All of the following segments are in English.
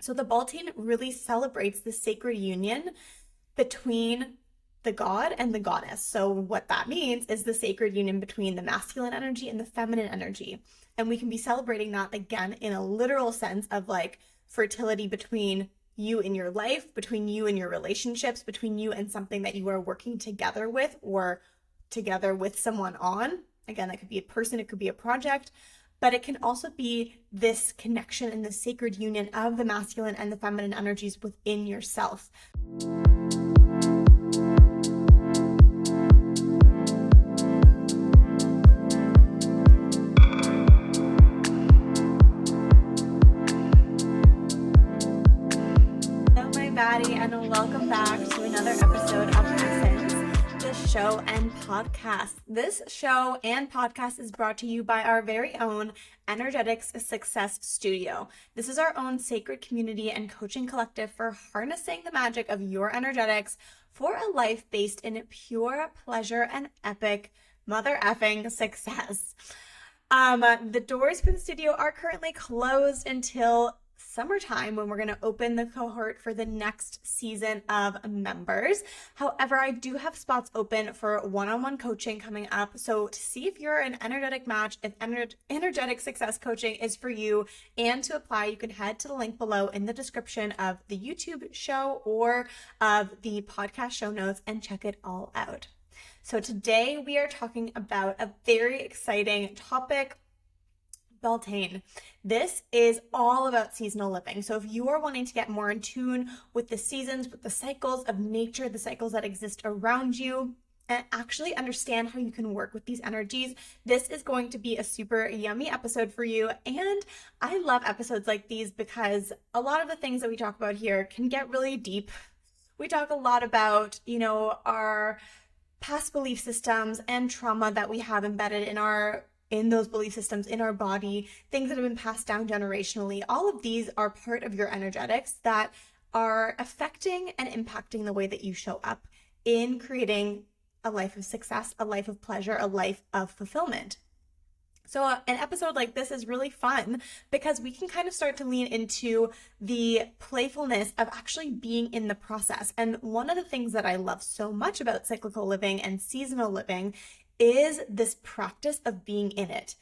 So the Beltane really celebrates the sacred union between the god and the goddess. So what that means is the sacred union between the masculine energy and the feminine energy. And we can be celebrating that again in a literal sense of like fertility between you and your life, between you and your relationships, between you and something that you are working together with or together with someone on. Again, that could be a person, it could be a project, but it can also be this connection and the sacred union of the masculine and the feminine energies within yourself. And welcome back to another episode of Maximize, the show and podcast. This show and podcast is brought to you by our very own Energetics Success Studio. This is our own sacred community and coaching collective for harnessing the magic of your energetics for a life based in pure pleasure and epic mother effing success. The doors for the studio are currently closed until summertime when we're going to open the cohort for the next season of members. However, I do have spots open for one-on-one coaching coming up. So to see if you're an energetic match, if energetic success coaching is for you, and to apply, you can head to the link below in the description of the YouTube show or of the podcast show notes and check it all out. So today we are talking about a very exciting topic, Beltane. This is all about seasonal living. So if you are wanting to get more in tune with the seasons, with the cycles of nature, the cycles that exist around you, and actually understand how you can work with these energies, this is going to be a super yummy episode for you. And I love episodes like these because a lot of the things that we talk about here can get really deep. We talk a lot about, our past belief systems and trauma that we have embedded in those belief systems in our body, things that have been passed down generationally. All of these are part of your energetics that are affecting and impacting the way that you show up in creating a life of success, a life of pleasure, a life of fulfillment. So an episode like this is really fun because we can kind of start to lean into the playfulness of actually being in the process. And one of the things that I love so much about cyclical living and seasonal living is this practice of being in it.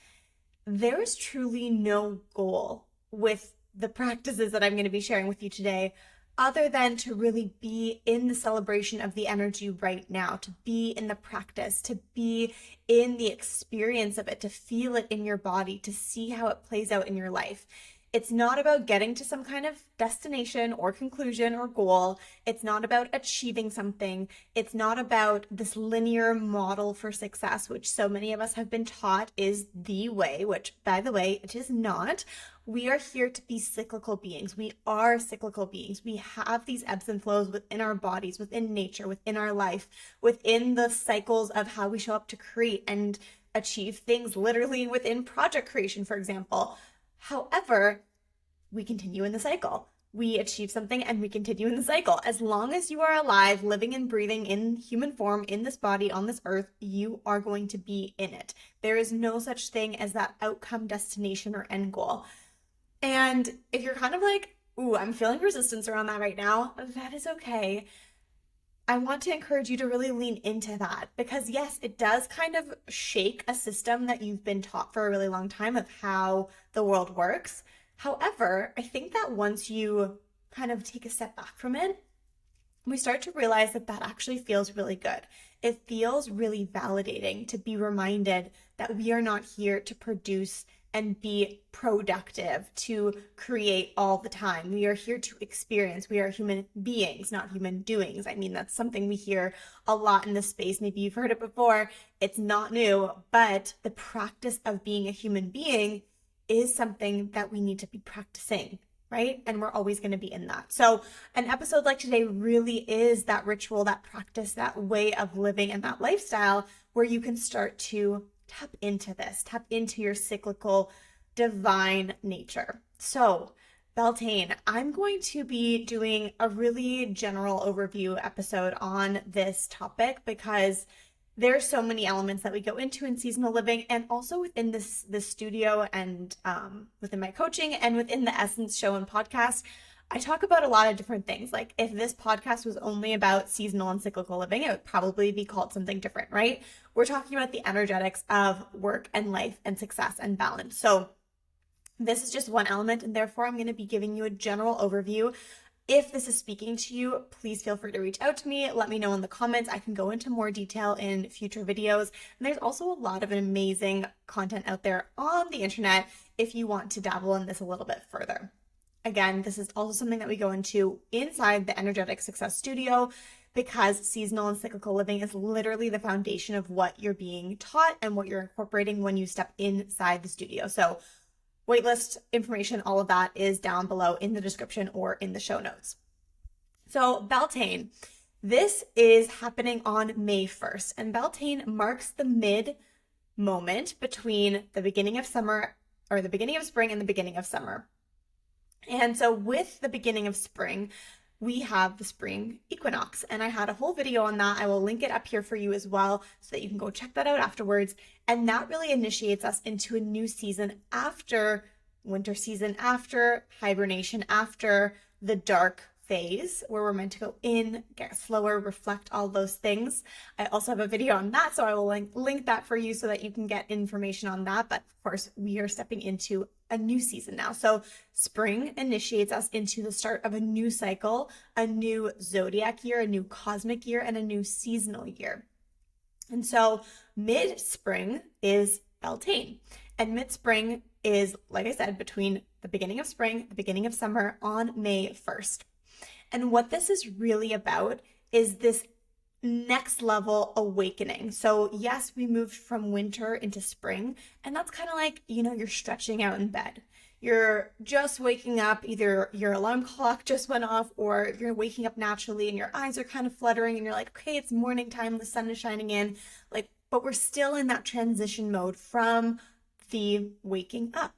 There is truly no goal with the practices that I'm going to be sharing with you today other than to really be in the celebration of the energy right now, to be in the practice, to be in the experience of it, to feel it in your body, to see how it plays out in your life. It's not about getting to some kind of destination or conclusion or goal. It's not about achieving something. It's not about this linear model for success, which so many of us have been taught is the way, which, by the way, it is not. We are here to be cyclical beings. We are cyclical beings. We have these ebbs and flows within our bodies, within nature, within our life, within the cycles of how we show up to create and achieve things, literally within project creation, for example. However, we continue in the cycle. We achieve something and we continue in the cycle. As long as you are alive, living and breathing in human form, in this body, on this earth, you are going to be in it. There is no such thing as that outcome, destination, or end goal. And if you're kind of like, ooh, I'm feeling resistance around that right now, that is okay. I want to encourage you to really lean into that because yes, it does kind of shake a system that you've been taught for a really long time of how the world works. However, I think that once you kind of take a step back from it, we start to realize that that actually feels really good. It feels really validating to be reminded that we are not here to produce and be productive, to create all the time. We are here to experience. We are human beings, not human doings. I mean, that's something we hear a lot in this space. Maybe you've heard it before. It's not new, but the practice of being a human being is something that we need to be practicing, right? And we're always going to be in that. So an episode like today really is that ritual, that practice, that way of living and that lifestyle where you can start to tap into this, tap into your cyclical divine nature. So Beltane, I'm going to be doing a really general overview episode on this topic because there's so many elements that we go into in seasonal living and also within this studio and within my coaching and within the Essence show and podcast. I talk about a lot of different things. Like if this podcast was only about seasonal and cyclical living, it would probably be called something different, right? We're talking about the energetics of work and life and success and balance. So this is just one element, and therefore I'm going to be giving you a general overview. If this is speaking to you, please feel free to reach out to me. Let me know in the comments. I can go into more detail in future videos. And there's also a lot of amazing content out there on the internet if you want to dabble in this a little bit further. Again, this is also something that we go into inside the Energetic Success Studio, because seasonal and cyclical living is literally the foundation of what you're being taught and what you're incorporating when you step inside the studio. So waitlist information, all of that is down below in the description or in the show notes. So Beltane, this is happening on May 1st, and Beltane marks the mid moment between the beginning of summer, or the beginning of spring and the beginning of summer. And so with the beginning of spring, we have the spring equinox, and I had a whole video on that. I will link it up here for you as well so that you can go check that out afterwards. And that really initiates us into a new season after winter season, after hibernation, after the dark phase where we're meant to go in, get slower, reflect, all those things. I also have a video on that, so I will link that for you so that you can get information on that. But of course, we are stepping into a new season now. So spring initiates us into the start of a new cycle, a new zodiac year, a new cosmic year, and a new seasonal year. And so mid-spring is Beltane, and mid-spring is, like I said, between the beginning of spring, the beginning of summer on May 1st. And what this is really about is this next level awakening. So yes, we moved from winter into spring, and that's kind of like, you're stretching out in bed. You're just waking up, either your alarm clock just went off or you're waking up naturally and your eyes are kind of fluttering and you're like, okay, it's morning time, the sun is shining in, but we're still in that transition mode from the waking up.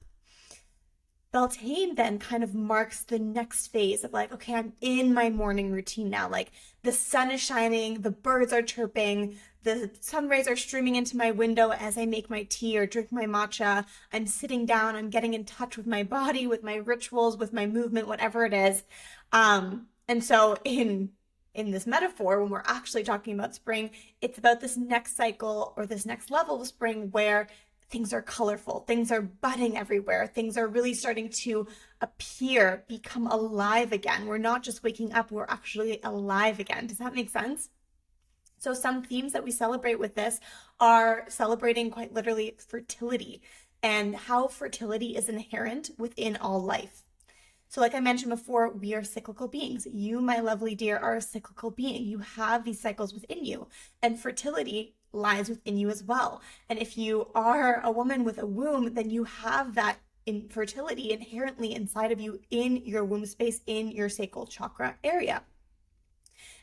Beltane then kind of marks the next phase of like, okay, I'm in my morning routine now. Like the sun is shining, the birds are chirping, the sun rays are streaming into my window as I make my tea or drink my matcha. I'm sitting down, I'm getting in touch with my body, with my rituals, with my movement, whatever it is. And so in this metaphor, when we're actually talking about spring, it's about this next cycle or this next level of spring where things are colorful, things are budding everywhere, things are really starting to appear, become alive again. We're not just waking up, we're actually alive again. Does that make sense? So some themes that we celebrate with this are celebrating quite literally fertility and how fertility is inherent within all life. So like I mentioned before, we are cyclical beings. You, my lovely dear, are a cyclical being. You have these cycles within you, and fertility lies within you as well. And if you are a woman with a womb, then you have that infertility inherently inside of you in your womb space, in your sacral chakra area.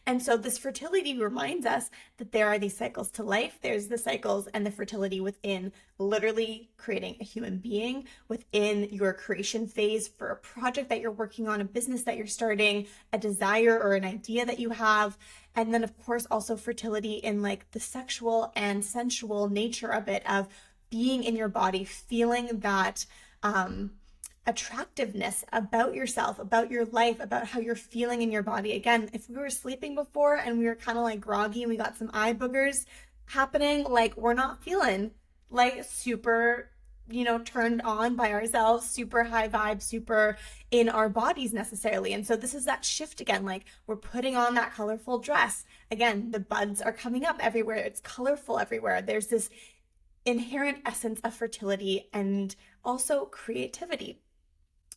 And so this fertility reminds us that there are these cycles to life. There's the cycles and the fertility within literally creating a human being, within your creation phase for a project that you're working on, a business that you're starting, a desire or an idea that you have. And then of course also fertility in like the sexual and sensual nature of it, of being in your body, feeling that attractiveness about yourself, about your life, about how you're feeling in your body. Again, if we were sleeping before and we were kind of like groggy and we got some eye boogers happening, like we're not feeling like super, turned on by ourselves, super high vibe, super in our bodies necessarily. And so this is that shift again, like we're putting on that colorful dress. Again, the buds are coming up everywhere. It's colorful everywhere. There's this inherent essence of fertility and also creativity.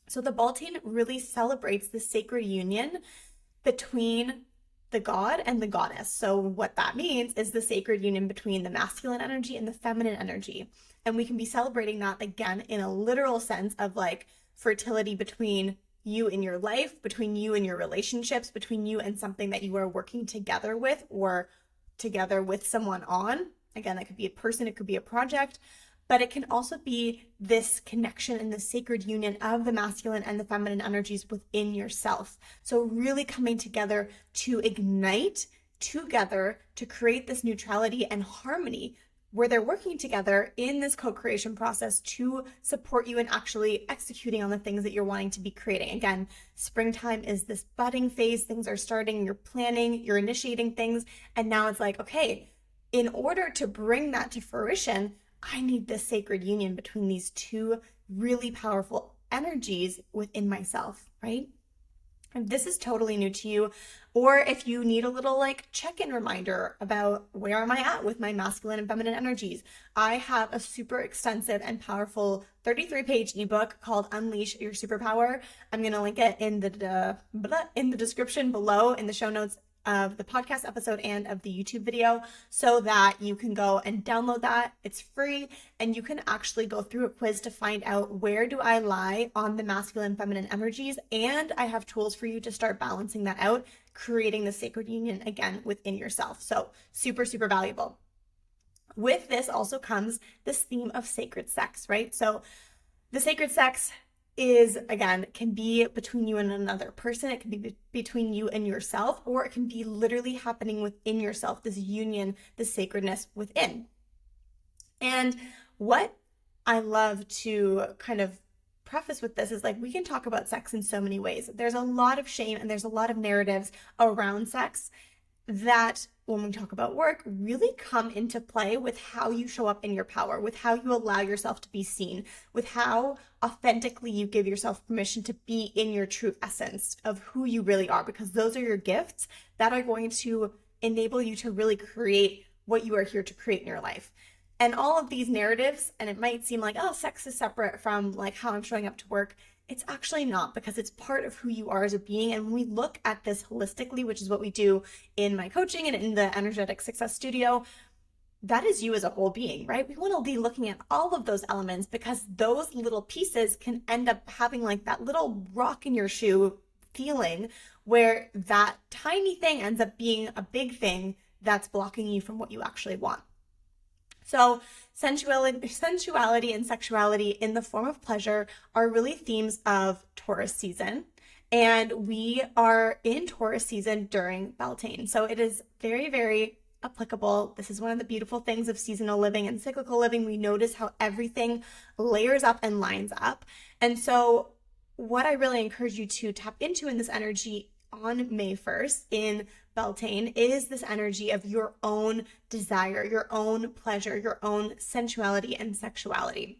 So the Beltane really celebrates the sacred union between the god and the goddess. So what that means is the sacred union between the masculine energy and the feminine energy. And we can be celebrating that again in a literal sense of like fertility between you and your life, between you and your relationships, between you and something that you are working together with or together with someone on. Again, that could be a person, it could be a project. But it can also be this connection and the sacred union of the masculine and the feminine energies within yourself. So really coming together to ignite together to create this neutrality and harmony where they're working together in this co-creation process to support you in actually executing on the things that you're wanting to be creating. Again, springtime is this budding phase. Things are starting, you're planning, you're initiating things. And now it's like, okay, in order to bring that to fruition, I need this sacred union between these two really powerful energies within myself, right? If this is totally new to you, or if you need a little like check-in reminder about where am I at with my masculine and feminine energies, I have a super extensive and powerful 33-page ebook called Unleash Your Superpower. I'm going to link it in the description below in the show notes of the podcast episode and of the YouTube video, so that you can go and download that. It's free, and you can actually go through a quiz to find out where do I lie on the masculine feminine energies, and I have tools for you to start balancing that out, creating the sacred union again within yourself. So super, super valuable. With this also comes this theme of sacred sex, right? So the sacred sex is, again, can be between you and another person. It can be between you and yourself, or it can be literally happening within yourself, this union, this sacredness within. And what I love to kind of preface with this is like, we can talk about sex in so many ways. There's a lot of shame and there's a lot of narratives around sex that, when we talk about work, really come into play with how you show up in your power, with how you allow yourself to be seen, with how authentically you give yourself permission to be in your true essence of who you really are, because those are your gifts that are going to enable you to really create what you are here to create in your life. And all of these narratives, and it might seem like, oh, sex is separate from like how I'm showing up to work. It's actually not, because it's part of who you are as a being. And when we look at this holistically, which is what we do in my coaching and in the Energetic Success Studio, that is you as a whole being, right? We want to be looking at all of those elements, because those little pieces can end up having like that little rock in your shoe feeling, where that tiny thing ends up being a big thing that's blocking you from what you actually want. So sensuality and sexuality in the form of pleasure are really themes of Taurus season. And we are in Taurus season during Beltane. So it is very, very applicable. This is one of the beautiful things of seasonal living and cyclical living. We notice how everything layers up and lines up. And so what I really encourage you to tap into in this energy on May 1st in Beltane is this energy of your own desire, your own pleasure, your own sensuality and sexuality.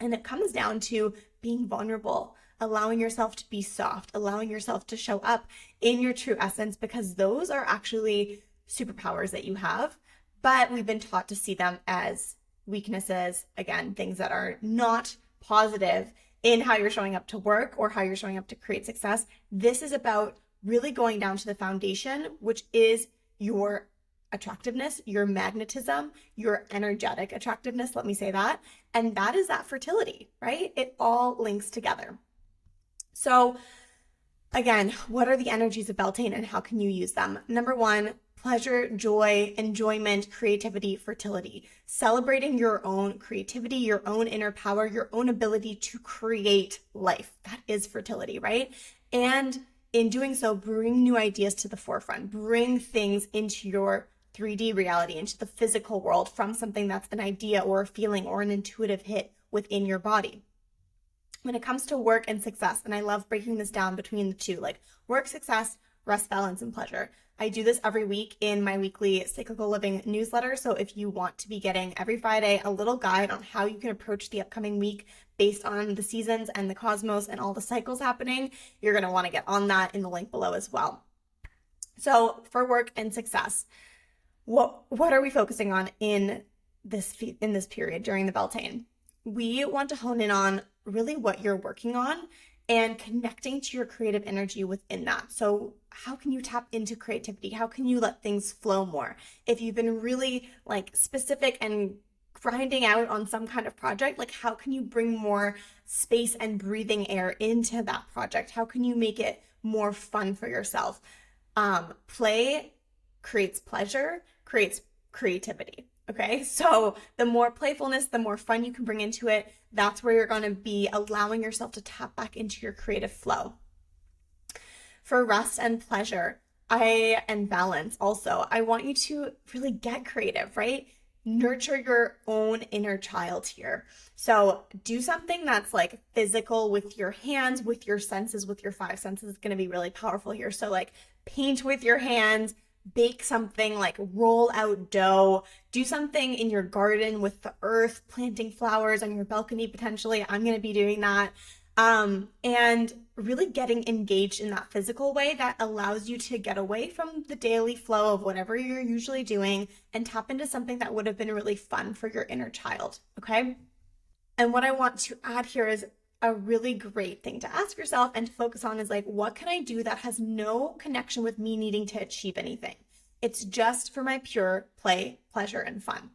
And it comes down to being vulnerable, allowing yourself to be soft, allowing yourself to show up in your true essence, because those are actually superpowers that you have, but we've been taught to see them as weaknesses, again, things that are not positive in how you're showing up to work or how you're showing up to create success. This is about really going down to the foundation, which is your attractiveness, your magnetism, your energetic attractiveness, let me say that. And that is that fertility, right? It all links together. So again, what are the energies of Beltane and how can you use them? Number one, pleasure, joy, enjoyment, creativity, fertility. Celebrating your own creativity, your own inner power, your own ability to create life. That is fertility, right? And in doing so, bring new ideas to the forefront. Bring things into your 3D reality, into the physical world from something that's an idea or a feeling or an intuitive hit within your body. When it comes to work and success, and I love breaking this down between the two, like work, success, rest, balance, and pleasure. I do this every week in my weekly Cyclical Living newsletter. So if you want to be getting every Friday a little guide on how you can approach the upcoming week based on the seasons and the cosmos and all the cycles happening, you're going to want to get on that in the link below as well. So for work and success, what are we focusing on in this period during the Beltane? We want to hone in on really what you're working on and connecting to your creative energy within that. So how can you tap into creativity? How can you let things flow more? If you've been really like specific and grinding out on some kind of project, like how can you bring more space and breathing air into that project? How can you make it more fun for yourself? Play creates pleasure, creates creativity. Okay, so the more playfulness, the more fun you can bring into it, that's where you're going to be allowing yourself to tap back into your creative flow. For rest and pleasure, and balance also, I want you to really get creative, right? nurture your own inner child here. So do something that's like physical with your hands, with your senses, with your five senses. It's going to be really powerful here. So like paint with your hands, bake something, like roll out dough, do something in your garden with the earth, planting flowers on your balcony potentially. I'm going to be doing that. And really getting engaged in that physical way that allows you to get away from the daily flow of whatever you're usually doing and tap into something that would have been really fun for your inner child. Okay. And what I want to add here is a really great thing to ask yourself and to focus on is like, what can I do that has no connection with me needing to achieve anything? It's just for my pure play, pleasure, and fun.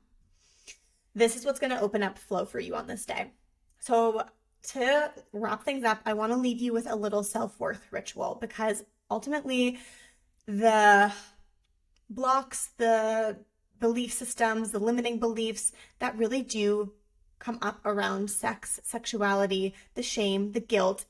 This is what's going to open up flow for you on this day. So to wrap things up, I want to leave you with a little self-worth ritual, because ultimately the blocks, the belief systems, the limiting beliefs that really do come up around sex, sexuality, the shame, the guilt,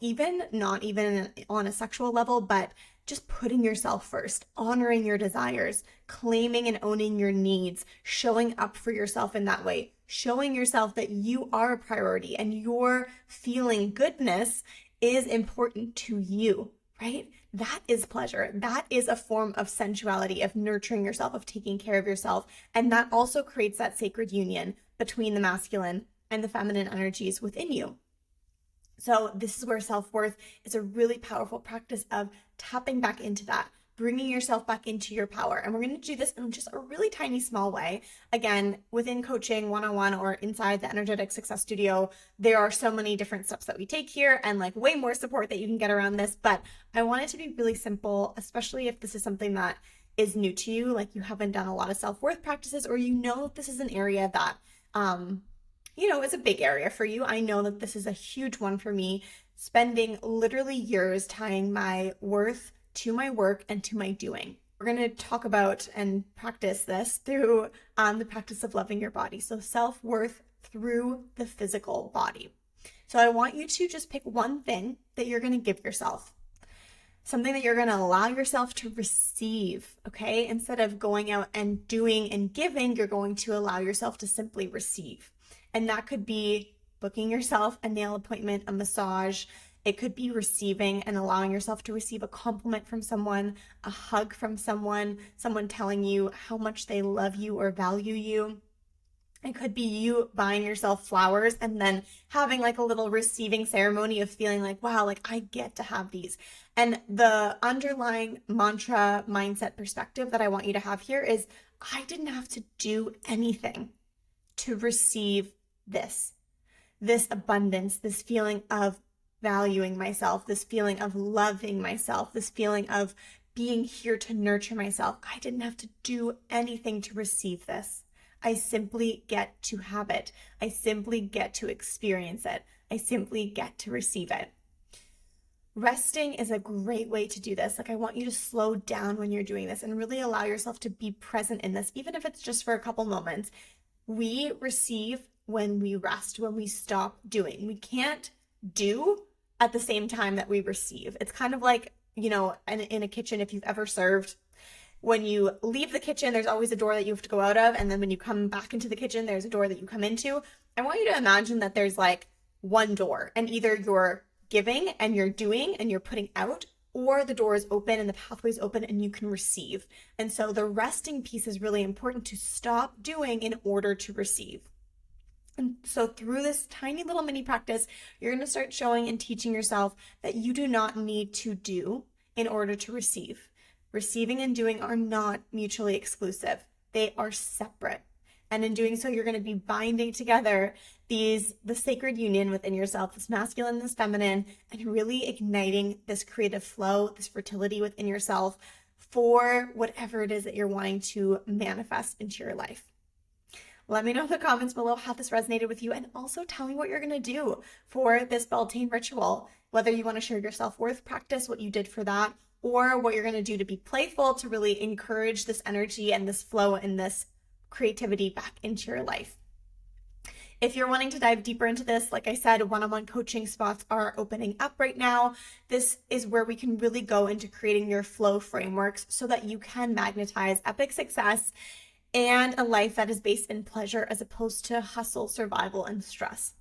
not even on a sexual level, but just putting yourself first, honoring your desires, claiming and owning your needs, showing up for yourself in that way, showing yourself that you are a priority and your feeling goodness is important to you, right? That is pleasure. That is a form of sensuality, of nurturing yourself, of taking care of yourself. And that also creates that sacred union between the masculine and the feminine energies within you. So this is where self-worth is a really powerful practice of tapping back into that, bringing yourself back into your power. And we're going to do this in just a really tiny, small way. Again, within coaching, one-on-one, or inside the Energetic Success Studio, there are so many different steps that we take here and like way more support that you can get around this. But I want it to be really simple, especially if this is something that is new to you, like you haven't done a lot of self-worth practices, or you know this is an area that, it's a big area for you. I know that this is a huge one for me, spending literally years tying my worth to my work and to my doing. We're going to talk about and practice this through the practice of loving your body. So self-worth through the physical body. So I want you to just pick one thing that you're going to give yourself, something that you're going to allow yourself to receive, okay? Instead of going out and doing and giving, you're going to allow yourself to simply receive. And that could be booking yourself a nail appointment, a massage. It could be receiving and allowing yourself to receive a compliment from someone, a hug from someone telling you how much they love you or value you. It could be you buying yourself flowers and then having like a little receiving ceremony of feeling like, wow, like I get to have these. And the underlying mantra mindset perspective that I want you to have here is, I didn't have to do anything to receive this abundance, this feeling of valuing myself, this feeling of loving myself, this feeling of being here to nurture myself. I didn't have to do anything to receive this. I simply get to have it. I simply get to experience it. I simply get to receive it. Resting is a great way to do this. Like, I want you to slow down when you're doing this and really allow yourself to be present in this, even if it's just for a couple moments. We receive when we rest, when we stop doing. We can't do at the same time that we receive. It's kind of like, in a kitchen, if you've ever served, when you leave the kitchen, there's always a door that you have to go out of. And then when you come back into the kitchen, there's a door that you come into. I want you to imagine that there's like one door, and either you're giving and you're doing and you're putting out, or the door is open and the pathway is open and you can receive. And so the resting piece is really important, to stop doing in order to receive. And so through this tiny little mini practice, you're going to start showing and teaching yourself that you do not need to do in order to receive. Receiving and doing are not mutually exclusive. They are separate. And in doing so, you're going to be binding together the sacred union within yourself, this masculine, this feminine, and really igniting this creative flow, this fertility within yourself for whatever it is that you're wanting to manifest into your life. Let me know in the comments below how this resonated with you, and also tell me what you're going to do for this Beltane ritual, whether you want to share your self-worth practice, what you did for that, or what you're going to do to be playful, to really encourage this energy and this flow and this creativity back into your life. If you're wanting to dive deeper into this, like I said, one-on-one coaching spots are opening up right now. This is where we can really go into creating your flow frameworks so that you can magnetize epic success and a life that is based in pleasure as opposed to hustle, survival, and stress.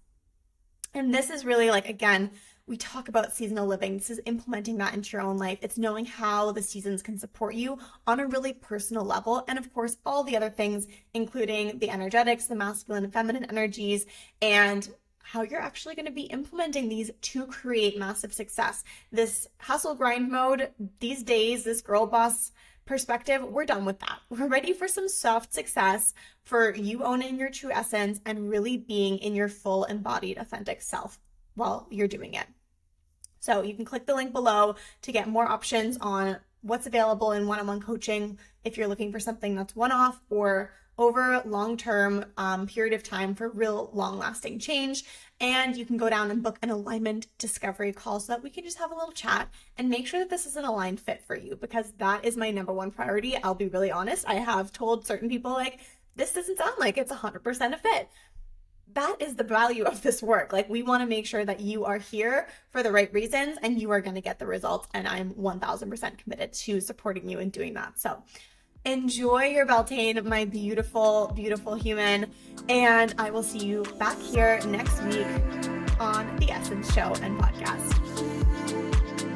And this is really like, again, we talk about seasonal living. This is implementing that into your own life. It's knowing how the seasons can support you on a really personal level. And of course, all the other things, including the energetics, the masculine and feminine energies, and how you're actually going to be implementing these to create massive success. This hustle grind mode these days, this girl boss perspective, we're done with that. We're ready for some soft success, for you owning your true essence and really being in your full embodied authentic self while you're doing it. So you can click the link below to get more options on what's available in one-on-one coaching if you're looking for something that's one-off or over long-term period of time for real long-lasting change. And you can go down and book an alignment discovery call so that we can just have a little chat and make sure that this is an aligned fit for you, because that is my number one priority. I'll be really honest. I have told certain people, like, this doesn't sound like it's 100% a fit. That is the value of this work. Like, we want to make sure that you are here for the right reasons and you are going to get the results. And I'm 1000% committed to supporting you in doing that. So enjoy your Beltane, my beautiful, beautiful human. And I will see you back here next week on the Essence Show and podcast.